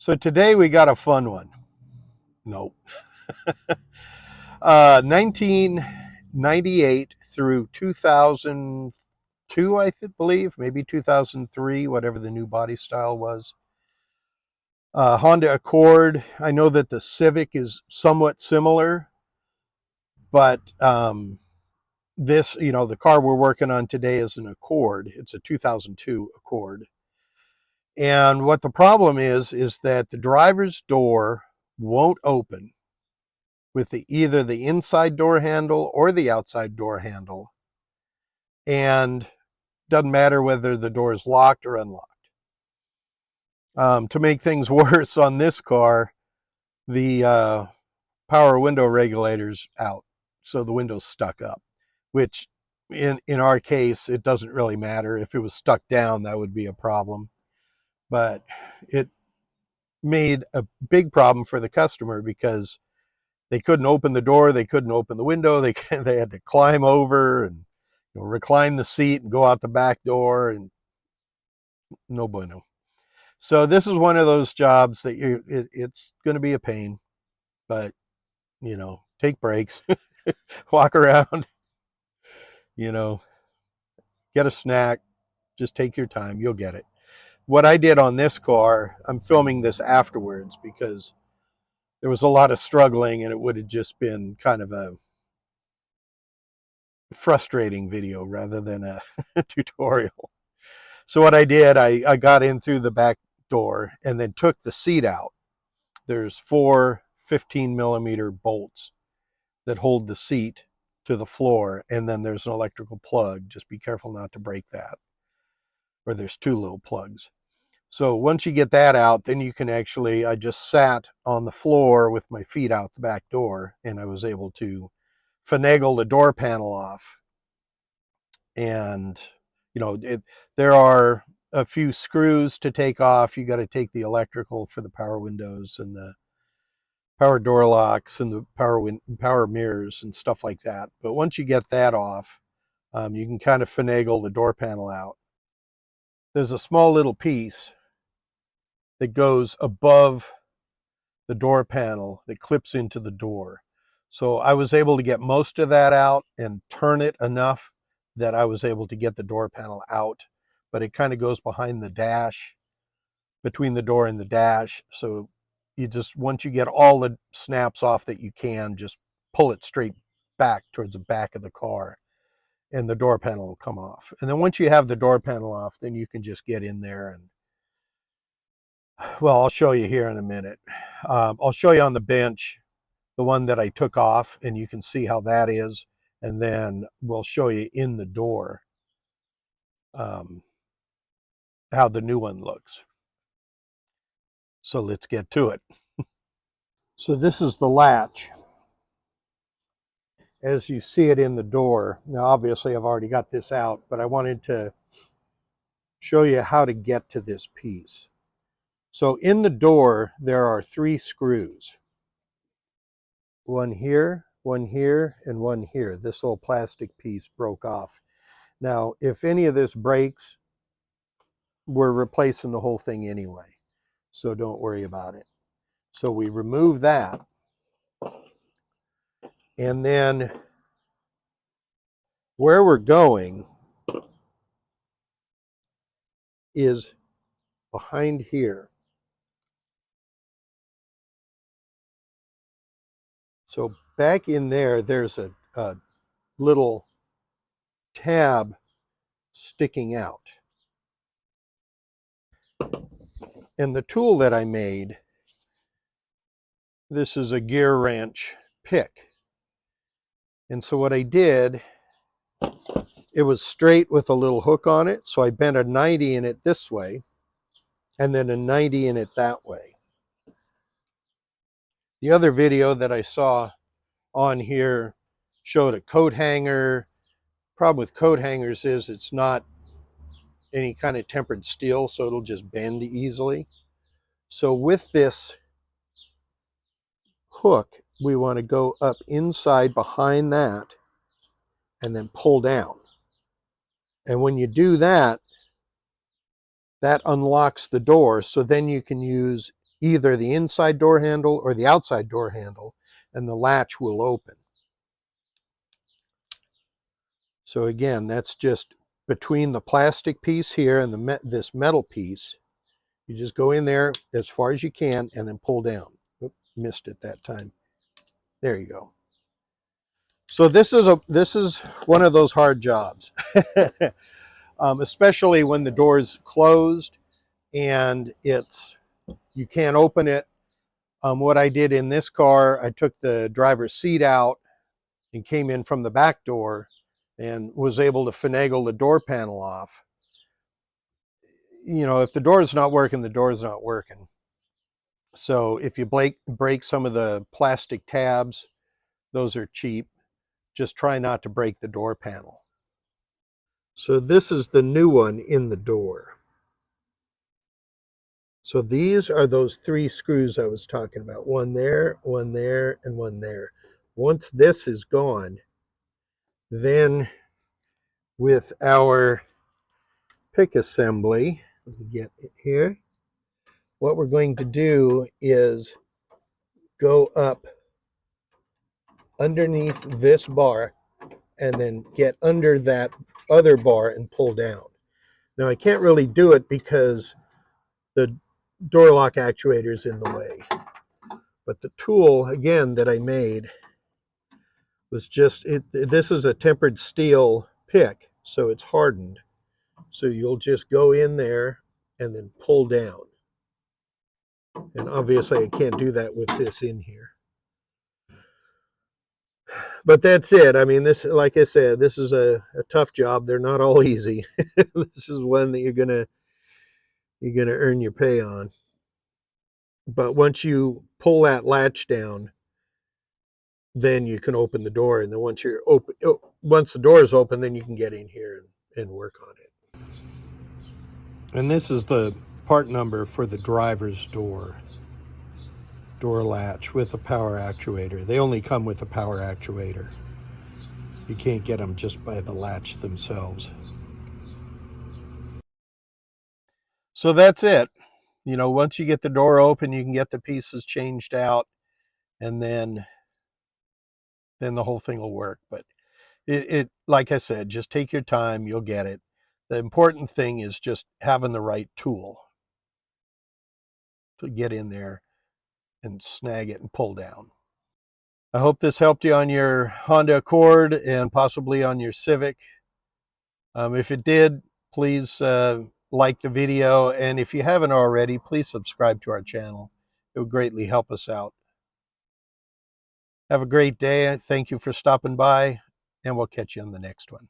So today we got a fun one. Nope. 1998 through 2002, I believe, maybe 2003, whatever the new body style was. Honda Accord. I know that the Civic is somewhat similar, but this, the car we're working on today is an Accord. It's a 2002 Accord. And what the problem is that the driver's door won't open with either the inside door handle or the outside door handle, and doesn't matter whether the door is locked or unlocked. To make things worse, on this car, the power window regulator's out, so the window's stuck up, which in our case, it doesn't really matter. If it was stuck down, that would be a problem. But it made a big problem for the customer because they couldn't open the door, they couldn't open the window, they had to climb over and recline the seat and go out the back door, and no bueno. So this is one of those jobs that it's going to be a pain, but take breaks, walk around, get a snack, just take your time, you'll get it. What I did on this car, I'm filming this afterwards because there was a lot of struggling and it would have just been kind of a frustrating video rather than a tutorial. So what I did, I got in through the back door and then took the seat out. There's 4 15-millimeter bolts that hold the seat to the floor, and then there's an electrical plug. Just be careful not to break that. Or there's 2 little plugs. So once you get that out, then you can actually, I just sat on the floor with my feet out the back door, and I was able to finagle the door panel off. And there are a few screws to take off. You got to take the electrical for the power windows and the power door locks and the power mirrors and stuff like that. But once you get that off, you can kind of finagle the door panel out. There's a small little piece that goes above the door panel that clips into the door. So I was able to get most of that out and turn it enough that I was able to get the door panel out, but it kind of goes behind the dash, between the door and the dash. So you just, once you get all the snaps off that you can, just pull it straight back towards the back of the car and the door panel will come off. And then once you have the door panel off, then you can just get in there and, well, I'll show you here in a minute. I'll show you on the bench the one that I took off, and you can see how that is. And then we'll show you in the door how the new one looks. So let's get to it. So this is the latch as you see it in the door. Now obviously I've already got this out, but I wanted to show you how to get to this piece. So in the door there are 3 screws. One here, and one here. This little plastic piece broke off. Now if any of this breaks, we're replacing the whole thing anyway, so don't worry about it. So we remove that, and then where we're going is behind here. So back in there, there's a little tab sticking out. And the tool that I made, this is a gear wrench pick. And so what I did, it was straight with a little hook on it. So I bent a 90 in it this way, and then a 90 in it that way. The other video that I saw on here showed a coat hanger. Problem with coat hangers is it's not any kind of tempered steel, so it'll just bend easily. So with this hook, we want to go up inside behind that and then pull down. And when you do that, that unlocks the door, so then you can use either the inside door handle or the outside door handle, and the latch will open. So again, that's just between the plastic piece here and this metal piece. You just go in there as far as you can and then pull down. Oop, missed it that time. There you go. So this is one of those hard jobs, especially when the door's closed and you can't open it. What I did in this car, I took the driver's seat out and came in from the back door and was able to finagle the door panel off. You know, if the door is not working, the door is not working. So if you break some of the plastic tabs, those are cheap. Just try not to break the door panel. So this is the new one in the door. So these are those 3 screws I was talking about. One there, and one there. Once this is gone, then with our pick assembly, let me get it here. What we're going to do is go up underneath this bar and then get under that other bar and pull down. Now I can't really do it because the door lock actuator is in the way. But the tool, again, that I made was just, this is a tempered steel pick, so it's hardened. So you'll just go in there and then pull down. And obviously I can't do that with this in here. But that's it. I mean, this, like I said, this is a tough job. They're not all easy. This is one that you're gonna earn your pay on. But once you pull that latch down, then you can open the door. And then once the door is open, then you can get in here and work on it. And this is the part number for the driver's door latch with a power actuator. They only come with a power actuator. You can't get them just by the latch themselves. So that's it. You know, once you get the door open, you can get the pieces changed out, and then the whole thing will work. But it like I said, just take your time, you'll get it. The important thing is just having the right tool to get in there and snag it and pull down. I hope this helped you on your Honda Accord and possibly on your Civic. If it did, please like the video, and if you haven't already, please subscribe to our channel. It would greatly help us out. Have a great day. Thank you for stopping by, and we'll catch you on the next one.